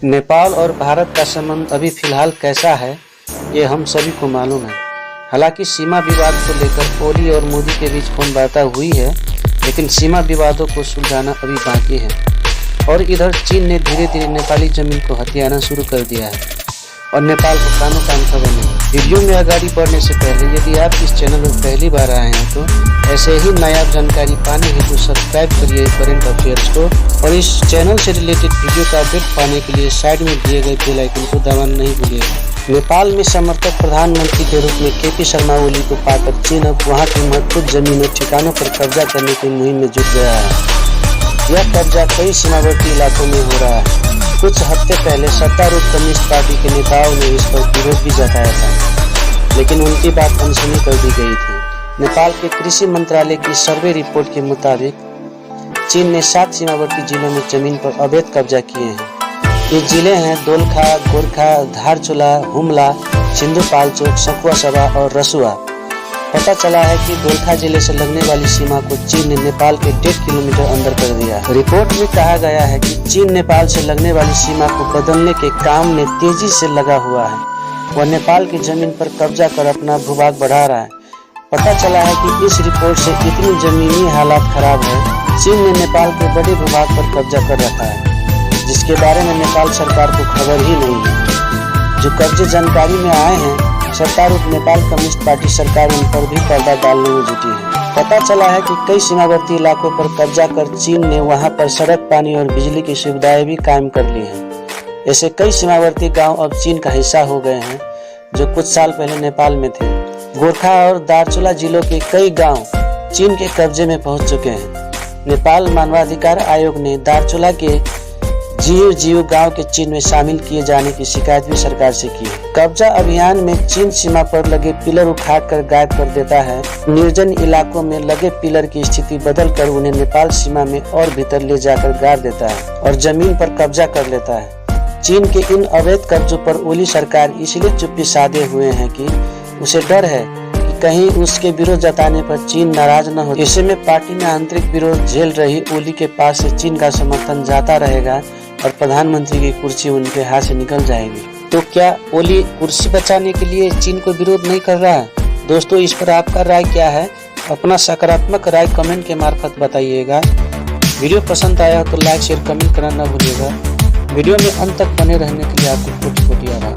नेपाल और भारत का संबंध अभी फिलहाल कैसा है, ये हम सभी को मालूम है। हालांकि सीमा विवाद को लेकर ओली और मोदी के बीच फोन वार्ता हुई है, लेकिन सीमा विवादों को सुलझाना अभी बाकी है। और इधर चीन ने धीरे धीरे नेपाली जमीन को हथियाना शुरू कर दिया है और नेपाल को कानों कान खबर नहीं। वीडियो में आगे बढ़ने से पहले यदि आप इस चैनल पर पहली बार आए हैं तो ऐसे ही नायाब जानकारी पाने हेतु सब्सक्राइब करिए करंट अफेयर्स को, और इस चैनल से रिलेटेड वीडियो का अपडेट पाने के लिए साइड में दिए गए बेल आइकन को दबाना नहीं भूलिएगा। नेपाल में समर्थक प्रधानमंत्री के रूप में केपी शर्मा ओली को पाकर चीन अब वहाँ की महत्वपूर्ण जमीन और ठिकानों पर कब्जा करने की मुहिम में जुट गया है। यह कब्जा कई सीमावर्ती इलाकों में हो रहा है। कुछ हफ्ते पहले सत्तारूढ़ कम्युनिस्ट पार्टी के नेताओं ने इस पर विरोध भी जताया था, लेकिन उनकी बात अनसुनी कर दी गई थी। नेपाल के कृषि मंत्रालय की सर्वे रिपोर्ट के मुताबिक चीन ने 7 सीमावर्ती जिलों में जमीन पर अवैध कब्जा किए हैं। ये जिले हैं दोलखा, गोरखा, धारचूला, हुमला, सिंधुपाल्चोक, सखुआ सभा और रसुआ। पता चला है कि दोलखा जिले से लगने वाली सीमा को चीन ने नेपाल के 1.5 किलोमीटर अंदर कर दिया। रिपोर्ट में कहा गया है कि चीन नेपाल से लगने वाली सीमा को बदलने के काम में तेजी से लगा हुआ है। वह नेपाल की जमीन पर कब्जा कर अपना भूभाग बढ़ा रहा है। पता चला है कि इस रिपोर्ट से इतनी जमीनी हालात खराब है, चीन ने नेपाल के बड़े भूभाग पर कब्जा कर रखा है, जिसके बारे में नेपाल सरकार को खबर ही नहीं है। जो कब्जे जानकारी में आए हैं, सत्तारूढ़ नेपाल कम्युनिस्ट पार्टी सरकार उन पर भी पर्दा डालने में जुटी है। पता चला है कि कई सीमावर्ती इलाकों पर कब्जा कर चीन ने वहां पर सड़क, पानी और बिजली की सुविधाएं भी कायम कर ली हैं। ऐसे कई सीमावर्ती गांव अब चीन का हिस्सा हो गए हैं, जो कुछ साल पहले नेपाल में थे। गोरखा और दार्चुला जिलों के कई गाँव चीन के कब्जे में पहुँच चुके हैं। नेपाल मानवाधिकार आयोग ने दार्चुला के जीव गांव के चीन में शामिल किए जाने की शिकायत भी सरकार से की है। कब्जा अभियान में चीन सीमा पर लगे पिलर उखाड़कर गायब कर देता है। निर्जन इलाकों में लगे पिलर की स्थिति बदलकर उन्हें नेपाल सीमा में और भीतर ले जाकर गाड़ देता है और जमीन पर कब्जा कर लेता है। चीन के इन अवैध कब्जों पर ओली सरकार इसलिए चुप्पी साधे हुए है कि उसे डर है कि कहीं उसके विरोध जताने पर चीन नाराज न हो। ऐसे में पार्टी में आंतरिक विरोध झेल रही ओली के पास से चीन का समर्थन जाता रहेगा और प्रधानमंत्री की कुर्सी उनके हाथ से निकल जाएगी। तो क्या ओली कुर्सी बचाने के लिए चीन को विरोध नहीं कर रहा है? दोस्तों, इस पर आपका राय क्या है? अपना सकारात्मक राय कमेंट के मार्फत बताइएगा। वीडियो पसंद आया हो तो लाइक, शेयर, कमेंट करना न भूलिएगा। वीडियो में अंत तक बने रहने के लिए आपको कोटि-कोटि आभार।